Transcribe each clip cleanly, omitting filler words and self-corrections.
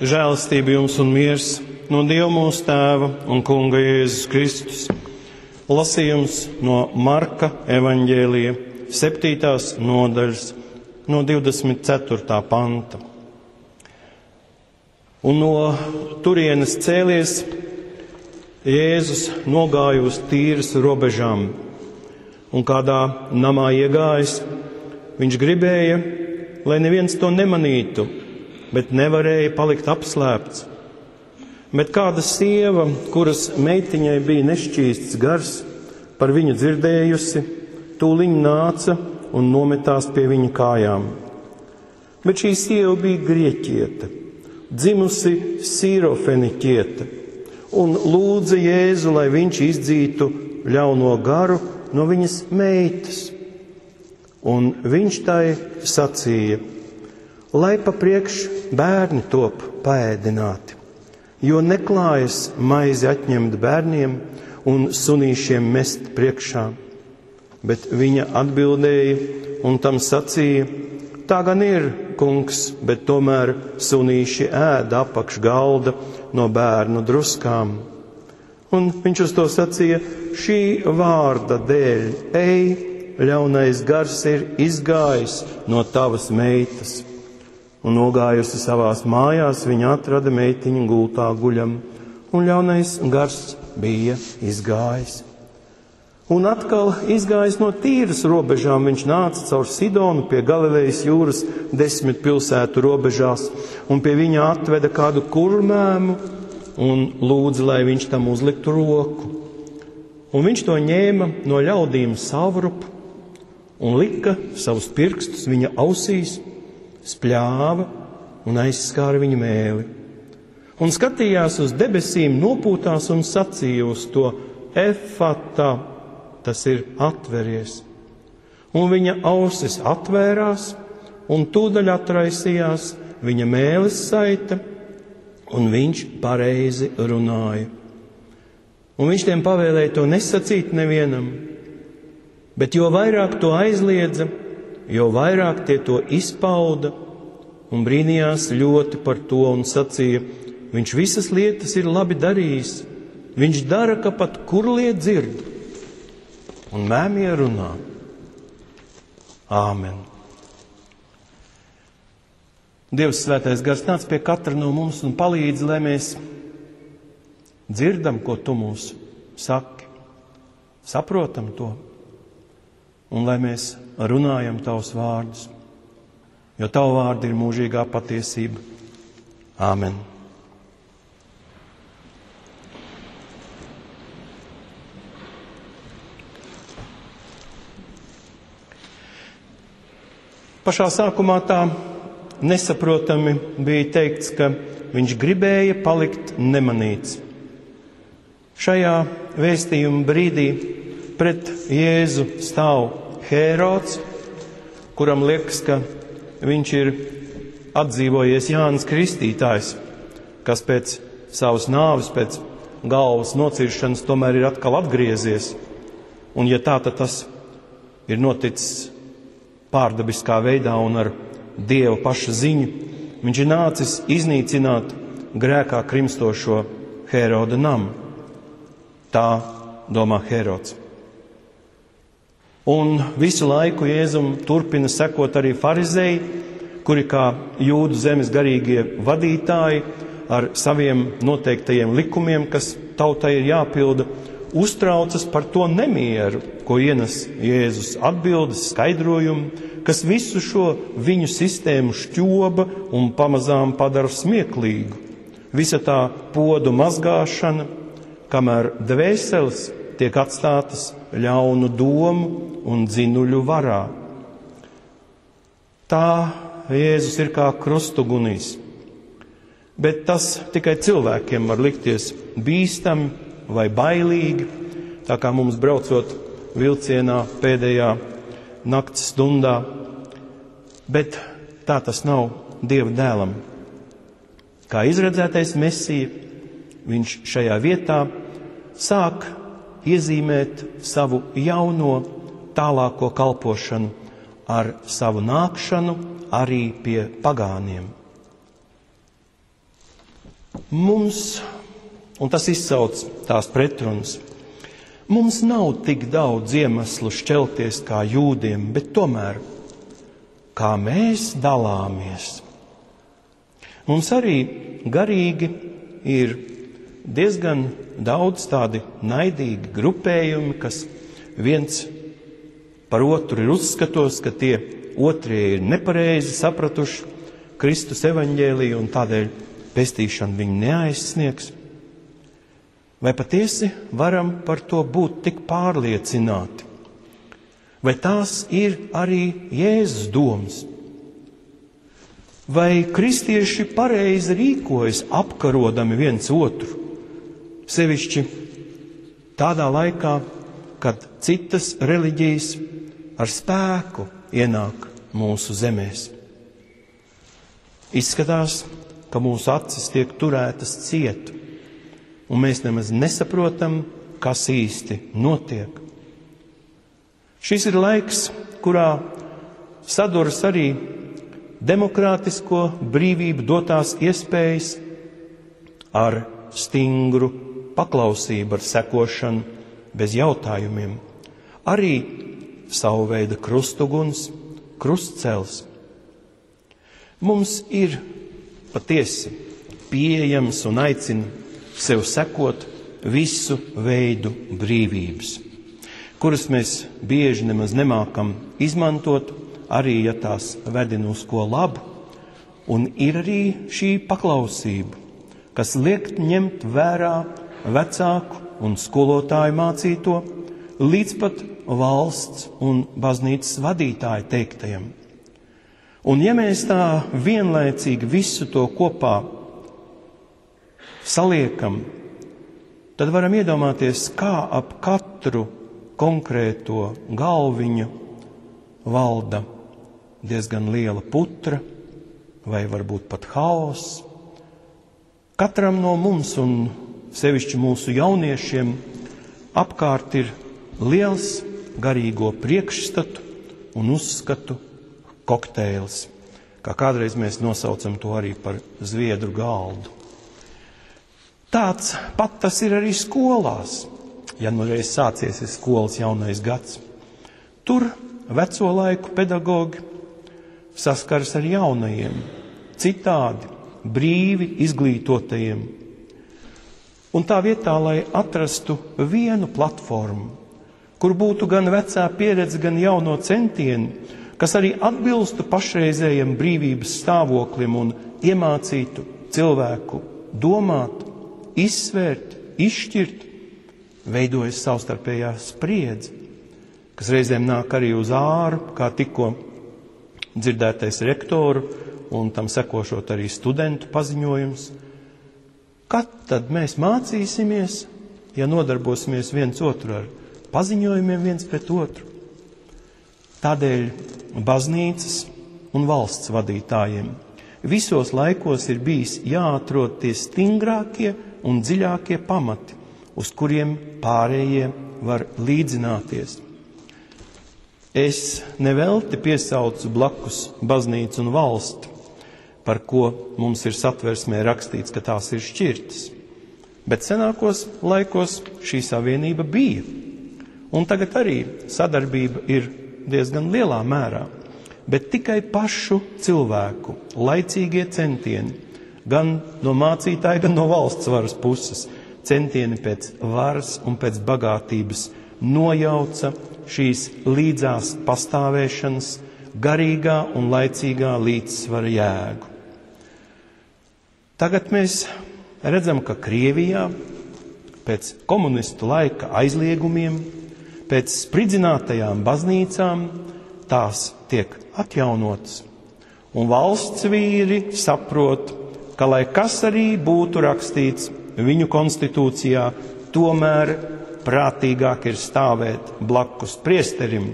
Žēlastība jums un miers no Dieva mūsu Tēva un Kunga Jēzus Kristus. Lasījums no Marka evaņģēlija 7. nodaļas no 24. panta. Un no turienes cēlies, Jēzus nogāja uz Tīras robežām, un kādā namā iegājis, viņš gribēja, lai neviens to nemanītu, bet nevarēja palikt apslēpts. Bet kāda sieva, kuras meitiņai bija nešķīsts gars, par viņu dzirdējusi, tūliņ nāca un nometās pie viņa kājām. Bet šī sieva bija grieķiete, dzimusi sīrofeniķiete, un lūdza Jēzu, lai viņš izdzītu ļauno garu no viņas meitas. Un viņš tai sacīja, lai pa priekš bērni top paēdināti, jo neklājas maizi atņemt bērniem un sunīšiem mest priekšā. Bet viņa atbildēja un tam sacīja, tā gan ir, kungs, bet tomēr sunīši ēda apakš galda no bērnu druskām. Un viņš uz to sacīja, šī vārda dēļ, ej, ļaunais gars ir izgājis no tavas meitas. Un nogājusi savās mājās, viņa atrada meitiņu gultā guļam, un ļaunais gars bija izgājis. Un atkal izgājis no Tīras robežām, viņš nāca caur Sidonu pie Galilejas jūras 10 pilsētu robežās, un pie viņa atveda kādu kurmēmu, un lūdza, lai viņš tam uzliktu roku. Un viņš to ņēma no ļaudīm savrupu, un lika savus pirkstus viņa ausīs, spļāva un aizskāra viņa mēli. Un skatījās uz debesīm, nopūtās un sacīja uz to efata, tas ir atveries. Un viņa ausis atvērās, un tūdaļ atraisījās viņa mēles saita, un viņš pareizi runāja. Un viņš tiem pavēlēja to nesacīt nevienam, bet jo vairāk to aizliedza, jo vairāk tie to izpauda, un brīnījās ļoti par to un sacīja, viņš visas lietas ir labi darījis, viņš dara, ka pat kurlie dzird, un mēmie runā. Āmen. Dievs svētais gars nāc pie katra no mums un palīdz, lai mēs dzirdam, ko tu mums saki, saprotam to, un lai mēs runājam tavus vārdus, jo tavu vārdi ir mūžīgā patiesība. Āmen. Pašā sākumā tā nesaprotami bija teikts, ka viņš gribēja palikt nemanīts. Šajā vēstījuma brīdī pret Jēzu stāv Hērods, kuram liekas, ka viņš ir atdzīvojies Jānis Kristītājs, kas pēc savas nāves, pēc galvas nociršanas tomēr ir atkal atgriezies. Un ja tā, tad tas ir noticis pārdabiskā veidā un ar Dieva paša ziņu, viņš ir nācis iznīcināt grēkā krimstošo Hēroda namu. Tā domā Hērods. Un visu laiku Jēzum turpina sekot arī farizēji, kuri kā jūdu zemes garīgie vadītāji ar saviem noteiktajiem likumiem, kas tautai ir jāpilda, uztraucas par to nemieru, ko ienes Jēzus atbildes, skaidrojumu, kas visu šo viņu sistēmu šķoba un pamazām padara smieklīgu. Visa tā podu mazgāšana, kamēr dvēseles tiek atstātas ļaunu domu un dzinuļu varā. Tā Jēzus ir kā krustugunīs, bet tas tikai cilvēkiem var likties bīstami vai bailīgi, tā kā mums braucot vilcienā pēdējā nakts stundā, bet tā tas nav Dieva dēlam. Kā izredzētais Mesija, viņš šajā vietā sāk iezīmēt savu jauno tālāko kalpošanu ar savu nākšanu arī pie pagāniem. Mums, un tas izsauc tās pretrunas, mums nav tik daudz iemeslu šķelties kā jūdiem, bet tomēr, kā mēs dalāmies. Mums arī garīgi ir diezgan daudz tādi naidīgi grupējumi, kas viens par otru ir uzskatos, ka tie otrie ir nepareizi sapratuši Kristus evaņģēliju un tādēļ pestīšanu viņi neaizsniegs. Vai patiesi varam par to būt tik pārliecināti? Vai tās ir arī Jēzus domas? Vai kristieši pareizi rīkojas apkarodami viens otru? Sevišķi tādā laikā, kad citas reliģijas ar spēku ienāk mūsu zemēs. Izskatās, ka mūsu acis tiek turētas ciet, un mēs nemaz nesaprotam, kas īsti notiek. Šis ir laiks, kurā saduras arī demokrātisko brīvību dotās iespējas ar stingru paklausību, ar sekošanu bez jautājumiem. Arī savu veidu krustuguns, krustcels. Mums ir patiesi pieejams un aicina sev sekot visu veidu brīvības, kuras mēs bieži nemaz nemākam izmantot, arī ja tās vedina uz ko labu, un ir arī šī paklausība, kas liek ņemt vērā vecāku un skolotāju mācīto, līdz pat valsts un baznīcas vadītāju teiktajam. Un ja mēs tā vienlaicīgi visu to kopā saliekam, tad varam iedomāties, kā ap katru konkrēto galviņu valda diezgan liela putra, vai varbūt pat haoss. Katram no mums, un sevišķi mūsu jauniešiem, apkārt ir liels garīgo priekšstatu un uzskatu kokteils, kā kādreiz mēs nosaucam to arī par zviedru galdu. Tāds pat tas ir arī skolās, ja nu reiz sācies ir skolas jaunais gads. Tur veco laiku pedagogi saskaras ar jaunajiem, citādi, brīvi izglītotajiem. Un tā vietā, lai atrastu vienu platformu, kur būtu gan vecā pieredze, gan jauno centieni, kas arī atbilstu pašreizējam brīvības stāvoklim un iemācītu cilvēku domāt, izsvērt, izšķirt, veidojas savstarpējā spriedze, kas reizēm nāk arī uz āru, kā tikko dzirdētais rektoru un tam sekošot arī studentu paziņojums. Kad tad mēs mācīsimies, ja nodarbosimies viens otru ar paziņojumiem viens pret otru? Tādēļ baznīcas un valsts vadītājiem visos laikos ir bijis jāatrod tie stingrākie un dziļākie pamati, uz kuriem pārējie var līdzināties. Es nevelti piesaucu blakus baznīcu un valsti, par ko mums ir satversmē rakstīts, ka tās ir šķirtas. Bet senākos laikos šī savienība bija, un tagad arī sadarbība ir diezgan lielā mērā, bet tikai pašu cilvēku laicīgie centieni, gan no mācītāja, gan no valsts varas puses, centieni pēc varas un pēc bagātības nojauca šīs līdzās pastāvēšanas garīgā un laicīgā līdzsvara jēgu. Tagad mēs redzam, ka Krievijā pēc komunistu laika aizliegumiem, pēc spridzinātajām baznīcām tās tiek atjaunotas. Un valsts vīri saprot, ka lai kas arī būtu rakstīts viņu konstitūcijā, tomēr prātīgāk ir stāvēt blakus priesterim,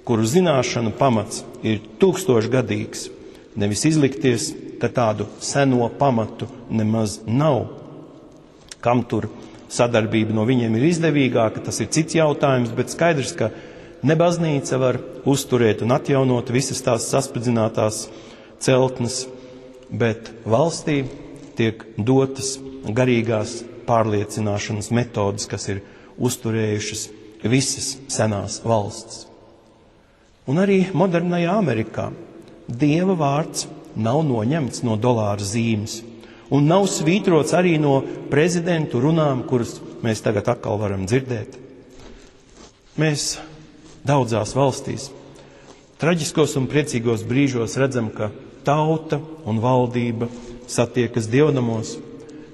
kuru zināšanu pamats ir 1000-gadīgs, nevis izlikties, ka tādu seno pamatu nemaz nav. Kam tur sadarbība no viņiem ir izdevīgāka, tas ir cits jautājums, bet skaidrs, ka ne baznīca var uzturēt un atjaunot visas tās saspridzinātās celtnes, bet valstī tiek dotas garīgās pārliecināšanas metodas, kas ir uzturējušas visas senās valstis. Un arī modernajā Amerikā Dieva vārds nav noņemts no dolāra zīmes un nav svītrots arī no prezidentu runām, kuras mēs tagad atkal varam dzirdēt. Mēs daudzās valstīs traģiskos un priecīgos brīžos redzam, ka tauta un valdība satiekas dievnamos,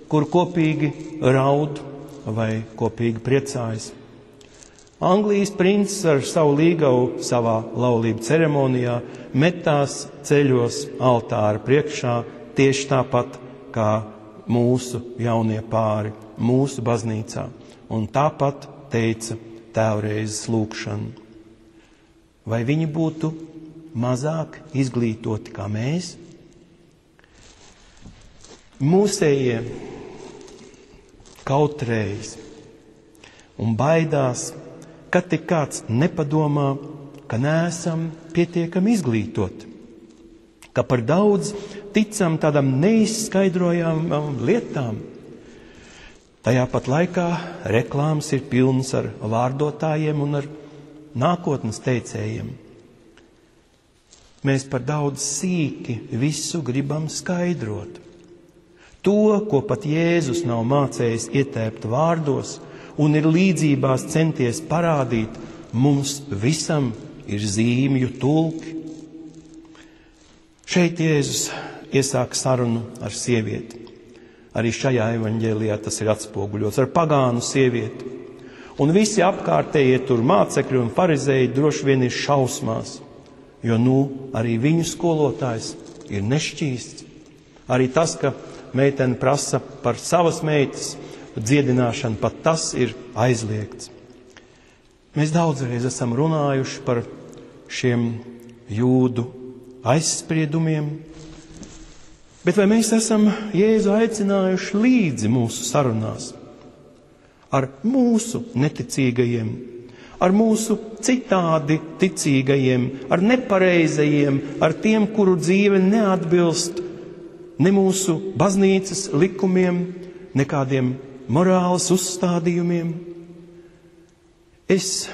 kur kopīgi raud vai kopīgi priecājas. Anglijas princis ar savu līgavu savā laulību ceremonijā metās ceļos altāra priekšā tieši tāpat kā mūsu jaunie pāri, mūsu baznīcā, un tāpat teica tēvreizes lūgšanu. Vai viņi būtu mazāk izglītoti kā mēs? Mūsējie kautrējas un baidās, kad tik kāds nepadomā, ka neesam pietiekami izglītoti, ka par daudz ticam tādam neizskaidrojamām lietām. Tajā pat laikā reklāmas ir pilnas ar vārdotājiem un ar nākotnes teicējiem. Mēs par daudz sīki visu gribam skaidrot. To, ko pat Jēzus nav mācējis ietērpt vārdos un ir līdzībās centies parādīt, mums visam ir zīmju tulki. Šeit Jēzus iesāk sarunu ar sievieti. Arī šajā evaņģēlijā tas ir atspoguļots ar pagānu sievieti. Un visi apkārtējie tur mācekļi un farizēji droši vien ir šausmās, jo arī viņu skolotājs ir nešķīsts. Arī tas, ka meitene prasa par savas meitas dziedināšanu, pat tas ir aizliegts. Mēs daudzreiz esam runājuši par šiem jūdu aizspriedumiem, bet vai mēs esam Jēzu aicinājuši līdzi mūsu sarunās ar mūsu neticīgajiem, ar mūsu citādi ticīgajiem, ar nepareizajiem, ar tiem, kuru dzīve neatbilst ne mūsu baznīcas likumiem, nekādiem morāles uzstādījumiem? Es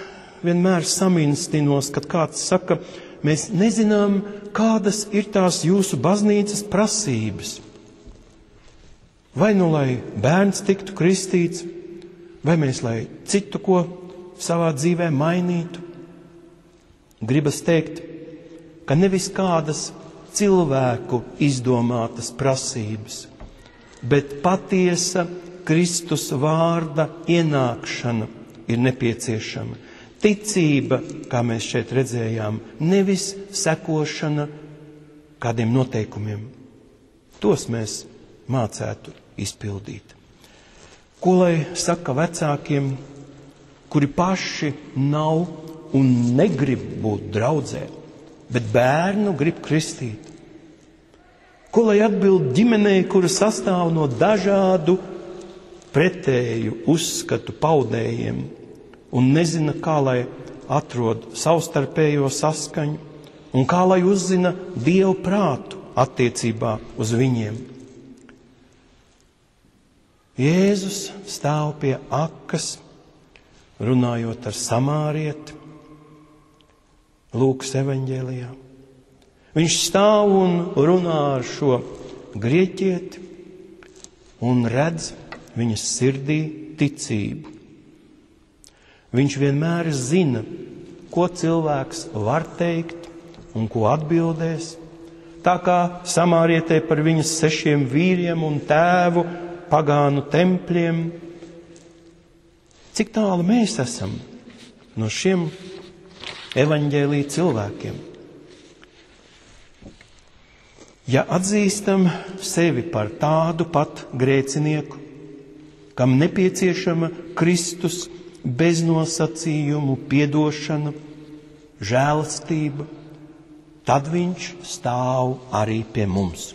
vienmēr saminstinos, kad kāds saka, mēs nezinām, kādas ir tās jūsu baznīcas prasības. Vai lai bērns tiktu kristīts, vai mēs lai citu ko savā dzīvē mainītu? Gribas teikt, ka nevis kādas cilvēku izdomātas prasības, bet patiesa Kristus vārda ienākšana ir nepieciešama. Ticība, kā mēs šeit redzējām, nevis sekošana kādiem noteikumiem. Tos mēs mācētu izpildīt. Ko lai saka vecākiem, kuri paši nav un negrib būt draudzē, bet bērnu grib kristīt? Ko lai atbild ģimenei, kura sastāv no dažādu pretēju uzskatu paudējiem un nezina, kā lai atrod savstarpējo saskaņu un kā lai uzzina Dievu prātu attiecībā uz viņiem? Jēzus stāv pie akas, runājot ar samārieti, Lūkas evaņģēlijā. Viņš stāv un runā ar šo grieķieti un redz viņas sirdī ticību. Viņš vienmēr zina, ko cilvēks var teikt un ko atbildēs. Tā kā samārietē par viņas 6 vīriem un tēvu pagānu tempļiem. Cik tālu mēs esam no šiem evaņģēlī cilvēkiem? Ja atzīstam sevi par tādu pat grēcinieku, kam nepieciešama Kristus beznosacījumu piedošana, žēlastība, tad viņš stāv arī pie mums.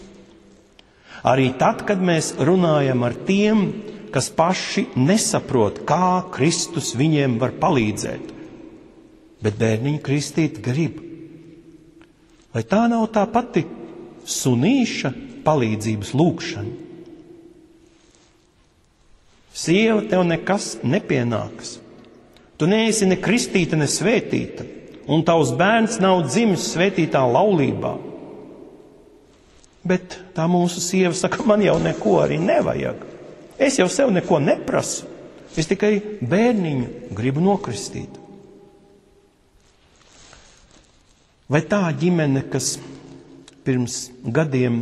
Arī tad, kad mēs runājam ar tiem, kas paši nesaprot, kā Kristus viņiem var palīdzēt, bet bērniņu kristīt grib. Vai tā nav tā pati sunīša palīdzības lūgšana? Sieva, tev nekas nepienākas. Tu neesi ne kristīta, ne svētīta, un tavs bērns nav dzimis svētītā laulībā. Bet tā mūsu sieva saka, man jau neko arī nevajag. Es jau sev neko neprasu. Es tikai bērniņu gribu nokristīt. Vai tā ģimene, kas pirms gadiem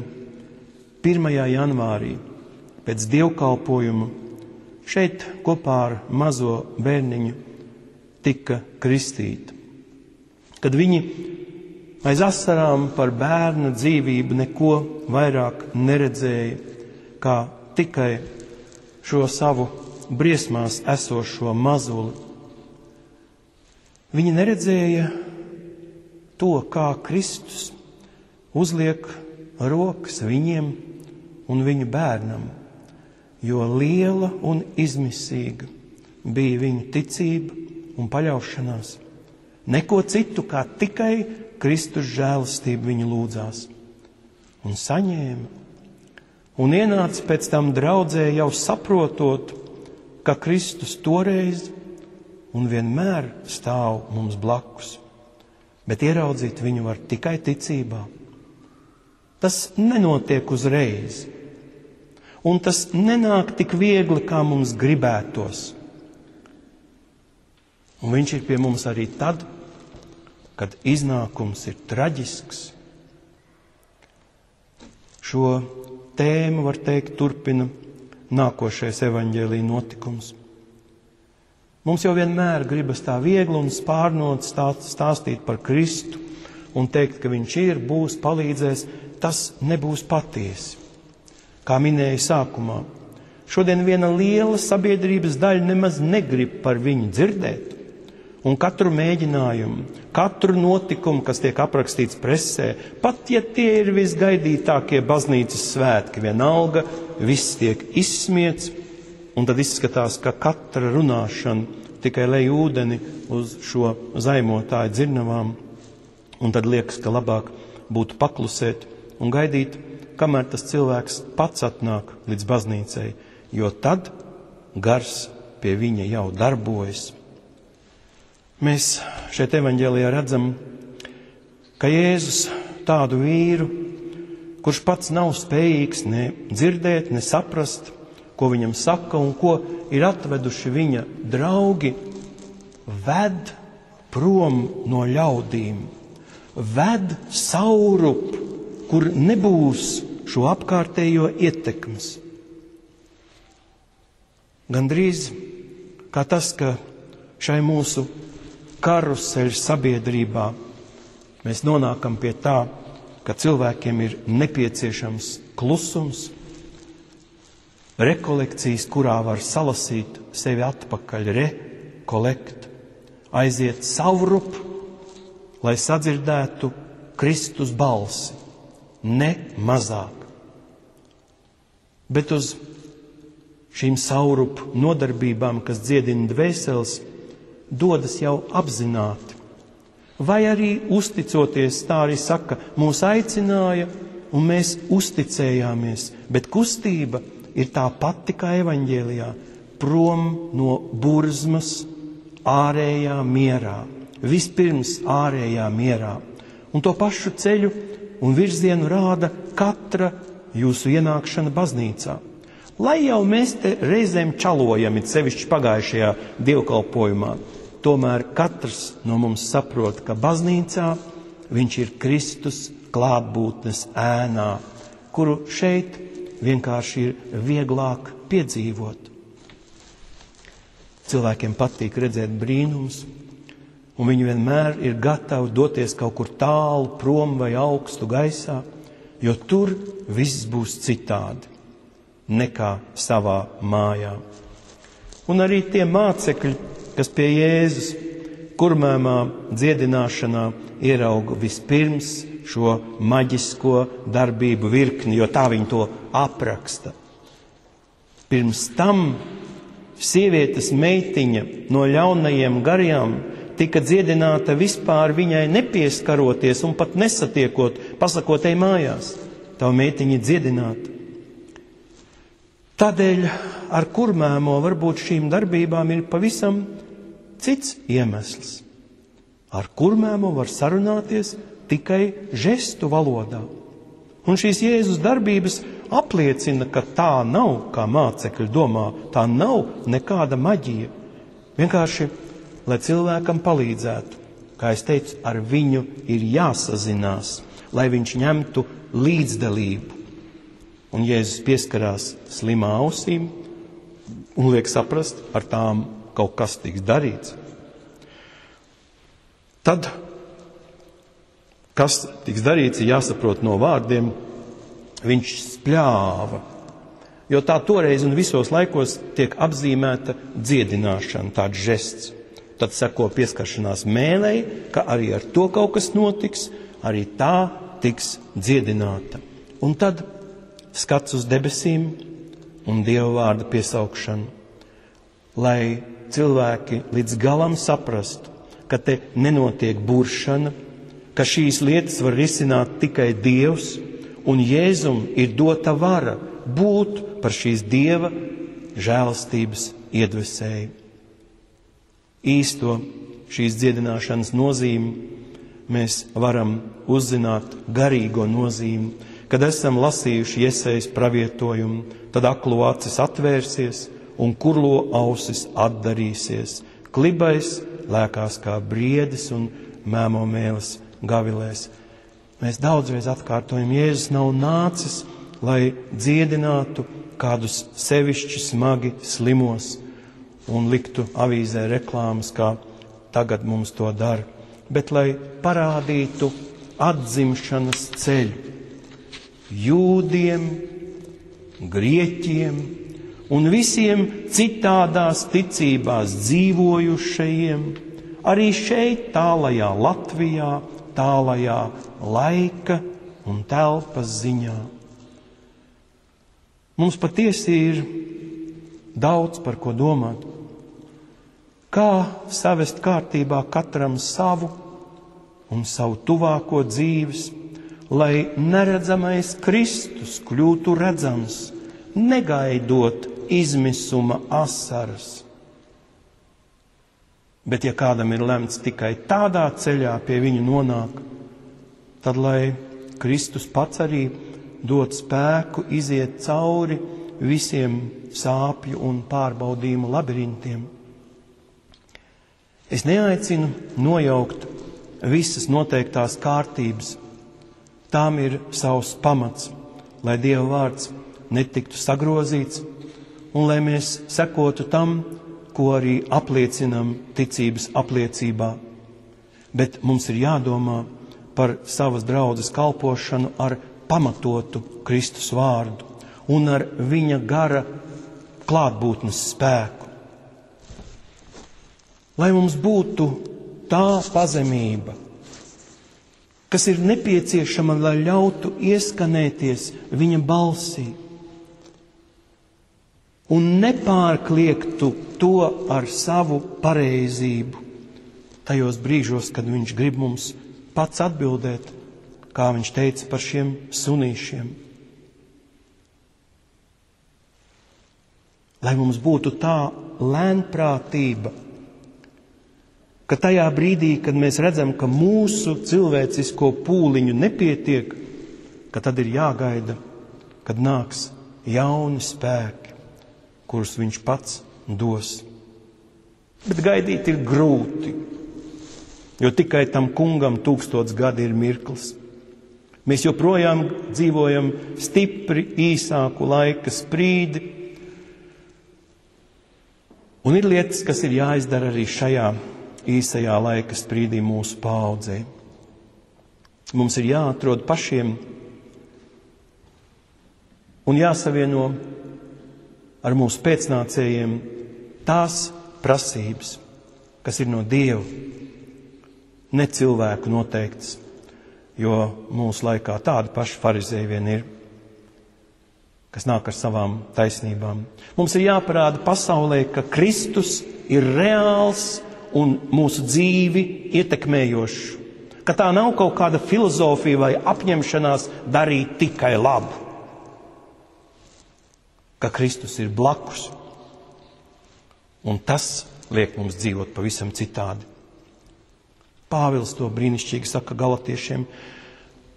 1. janvārī pēc dievkalpojuma šeit kopā ar mazo bērniņu tika kristīta, kad viņi aiz asarām par bērna dzīvību neko vairāk neredzēja, kā tikai šo savu briesmās esošo mazuli. Viņi neredzēja to, kā Kristus uzliek rokas viņiem un viņu bērnam, jo liela un izmisīga bija viņu ticība un paļaušanās. Neko citu, kā tikai Kristus žēlastību viņu lūdzās. Un saņēma. Un ienāca pēc tam draudzē jau saprotot, ka Kristus toreiz un vienmēr stāv mums blakus. Bet ieraudzīt viņu var tikai ticībā. Tas nenotiek uzreiz. Un tas nenāk tik viegli, kā mums gribētos. Un viņš ir pie mums arī tad, kad iznākums ir traģisks. Šo tēmu, var teikt, turpina nākošais evaņģēlija notikums. Mums jau vienmēr gribas tā viegli un spārnot stāstīt par Kristu un teikt, ka viņš ir, būs, palīdzēs. Tas nebūs patiesi. Kā minēju sākumā, šodien viena liela sabiedrības daļa nemaz negrib par viņu dzirdēt. Un katru mēģinājumu, katru notikumu, kas tiek aprakstīts presē, pat ja tie ir visgaidītākie baznīcas svētki, vienalga, viss tiek izsmiets, un tad izskatās, ka katra runāšana tikai lej ūdeni uz šo zaimotāju dzirnavām, un tad liekas, ka labāk būtu paklusēt un gaidīt, kamēr tas cilvēks pats atnāk līdz baznīcai, jo tad gars pie viņa jau darbojas. Mēs šeit evaņģēlijā redzam, ka Jēzus tādu vīru, kurš pats nav spējīgs ne dzirdēt, ne saprast, ko viņam saka un ko ir atveduši viņa draugi, ved prom no ļaudīm, ved saurup, kur nebūs šo apkārtējo ietekmes. Gandrīz kā tas, ka šai mūsu karuseļu sabiedrībā mēs nonākam pie tā, ka cilvēkiem ir nepieciešams klusums, rekolekcijas, kurā var salasīt sevi atpakaļ, rekolekt, aiziet saurup, lai sadzirdētu Kristus balsi. Ne mazāk. Bet uz šīm saurupu nodarbībām, kas dziedina dvēseles, dodas jau apzināti. Vai arī uzticoties, tā arī saka, mūs aicināja un mēs uzticējāmies, bet kustība ir tā pati kā evaņģēlijā, prom no burzmas ārējā mierā. Vispirms ārējā mierā. Un to pašu ceļu un virzienu rāda katra jūsu ienākšana baznīcā. Lai jau mēs te reizēm čalojam, it sevišķi pagājušajā dievkalpojumā, tomēr katrs no mums saprot, ka baznīcā viņš ir Kristus klātbūtnes ēnā, kuru šeit vienkārši ir vieglāk piedzīvot. Cilvēkiem patīk redzēt brīnumus, un viņi vienmēr ir gatavi doties kaut kur tālu, prom vai augstu gaisā, jo tur viss būs citādi nekā savā mājā. Un arī tie mācekļi, kas pie Jēzus kurmēmā dziedināšanā ierauga vispirms šo maģisko darbību virkni, jo tā viņi to apraksta. Pirms tam sievietes meitiņa no ļaunajiem gariem tika dziedināta vispār viņai nepieskaroties un pat nesatiekot, pasakot, ej mājās, tava meitiņa ir dziedināta. Tādēļ ar kurmēmo varbūt šīm darbībām ir pavisam cits iemesls. Ar kurmēmo var sarunāties tikai žestu valodā. Un šīs Jēzus darbības apliecina, ka tā nav, kā mācekļi domā, tā nav nekāda maģija. Vienkārši, lai cilvēkam palīdzētu, kā es teicu, ar viņu ir jāsazinās, lai viņš ņemtu līdzdalību. Un Jēzus pieskarās slimā ausīm un liek saprast, ar tām kaut kas tiks darīts. Tad, kas tiks darīts, ir jāsaprot no vārdiem, viņš spļāva. Jo tā toreiz un visos laikos tiek apzīmēta dziedināšana, tāds žests. Tad seko pieskaršanās mēlei, ka arī ar to kaut kas notiks, arī tā tiks dziedināta. Un tad skats uz debesīm un Dieva vārda piesaukšanu, lai cilvēki līdz galam saprastu, ka te nenotiek buršana, ka šīs lietas var risināt tikai Dievs, un Jēzum ir dota vara būt par šīs Dieva žēlastības iedvesēju. Īsto šīs dziedināšanas nozīmi mēs varam uzzināt garīgo nozīmi, kad esam lasījuši Jesajas pravietojumu, tad aklo acis atvērsies un kurlo ausis atdarīsies. Klibais lēkās kā briedis un mēmo mēlis gavilēs. Mēs daudzreiz atkārtojam, Jēzus nav nācis, lai dziedinātu kādus sevišķi smagi slimos un liktu avīzē reklāmas, kā tagad mums to dara, bet lai parādītu atzimšanas ceļu jūdiem, grieķiem un visiem citādās ticībās dzīvojušajiem, arī šeit tālajā Latvijā, tālajā laika un telpas ziņā. Mums patiesi ir daudz par ko domāt. Kā savest kārtībā katram savu un savu tuvāko dzīves, lai neredzamais Kristus kļūtu redzams, negaidot izmisuma asaras. Bet ja kādam ir lemts tikai tādā ceļā pie viņu nonāk, tad lai Kristus pats arī dod spēku iziet cauri visiem sāpju un pārbaudījumu labirintiem. Es neaicinu nojaukt visas noteiktās kārtības. Tām ir savs pamats, lai Dieva vārds netiktu sagrozīts un lai mēs sekotu tam, ko arī apliecinam ticības apliecībā. Bet mums ir jādomā par savas draudzes kalpošanu ar pamatotu Kristus vārdu un ar viņa gara klātbūtnes spēku. Lai mums būtu tā pazemība, kas ir nepieciešama, lai ļautu ieskanēties viņa balsī un nepārkliegtu to ar savu pareizību tajos brīžos, kad viņš grib mums pats atbildēt, kā viņš teica par šiem sunīšiem. Lai mums būtu tā lēnprātība, ka tajā brīdī, kad mēs redzam, ka mūsu cilvēcisko pūliņu nepietiek, ka tad ir jāgaida, kad nāks jauni spēki, kurus viņš pats dos. Bet gaidīt ir grūti, jo tikai tam kungam 1000 gadi ir mirklis. Mēs joprojām dzīvojam stipri īsāku laika sprīdi, un ir lietas, kas ir jāizdara arī šajā īsajā laika sprīdī mūsu paaudzei. Mums ir jāatrod pašiem un jāsavieno ar mūsu pēcnācējiem tās prasības, kas ir no Dieva, ne cilvēku noteikts, jo mūsu laikā tādi paši farizēji vien ir, kas nāk ar savām taisnībām. Mums ir jāparāda pasaulē, ka Kristus ir reāls un mūsu dzīvi ietekmējošs, ka tā nav kaut kāda filozofija vai apņemšanās darīt tikai labu. ka Kristus ir blakus. Un tas liek mums dzīvot pavisam citādi. Pāvils to brīnišķīgi saka galatiešiem,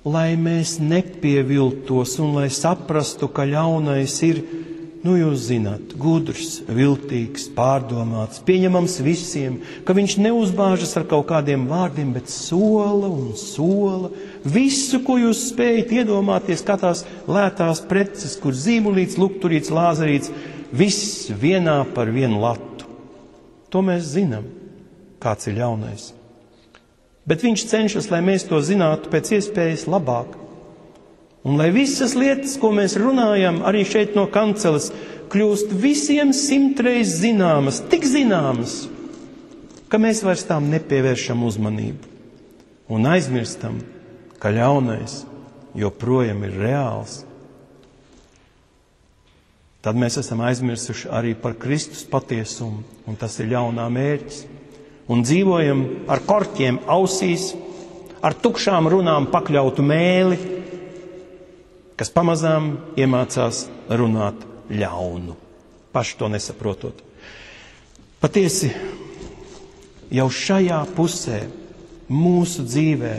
lai mēs nepieviltos un lai saprastu, ka ļaunais ir, jūs zināt, gudrs, viltīgs, pārdomāts, pieņemams visiem, ka viņš neuzbāžas ar kaut kādiem vārdiem, bet sola un sola. Visu, ko jūs spējat iedomāties, kā tās lētās preces, kur zīmulīts, lukturīts, lāzerīts, viss vienā par vienu latu. To mēs zinām, kāds ir ļaunais. Bet viņš cenšas, lai mēs to zinātu pēc iespējas labāk. Un lai visas lietas, ko mēs runājam, arī šeit no kanceles, kļūst visiem 100 reiz zināmas, tik zināmas, ka mēs vairs tām nepievēršam uzmanību. Un aizmirstam, ka ļaunais joprojām ir reāls. Tad mēs esam aizmirsuši arī par Kristus patiesumu, un tas ir ļaunā mērķis. Un dzīvojam ar korķiem ausīs, ar tukšām runām pakļautu mēli, kas pamazām iemācās runāt ļaunu, paši to nesaprotot. Patiesi, jau šajā pusē mūsu dzīvē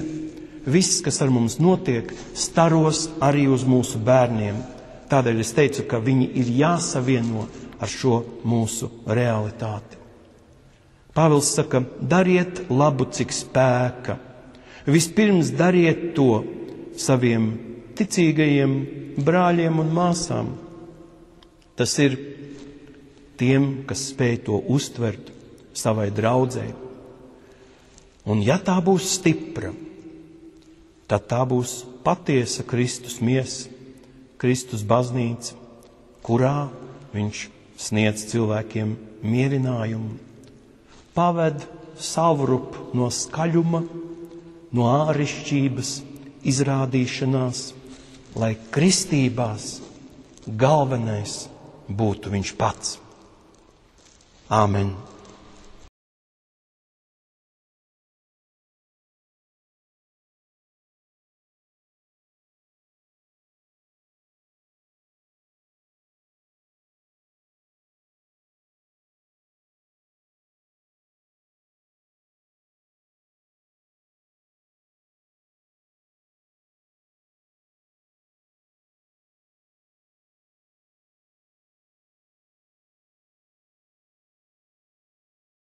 viss, kas ar mums notiek, staros arī uz mūsu bērniem. Tādēļ es teicu, ka viņi ir jāsavieno ar šo mūsu realitāti. Pāvils saka, dariet labu, cik spēka. Vispirms dariet to saviem ticīgajiem brāļiem un māsām. Tas ir tiem, kas spēj to uztvert savai draudzei. Un ja tā būs stipra, tad tā būs patiesa Kristus miesa, Kristus baznīca, kurā viņš sniedz cilvēkiem mierinājumu. Paved savrup no skaļuma, no ārišķības, izrādīšanās, lai kristībās galvenais būtu viņš pats. Āmen.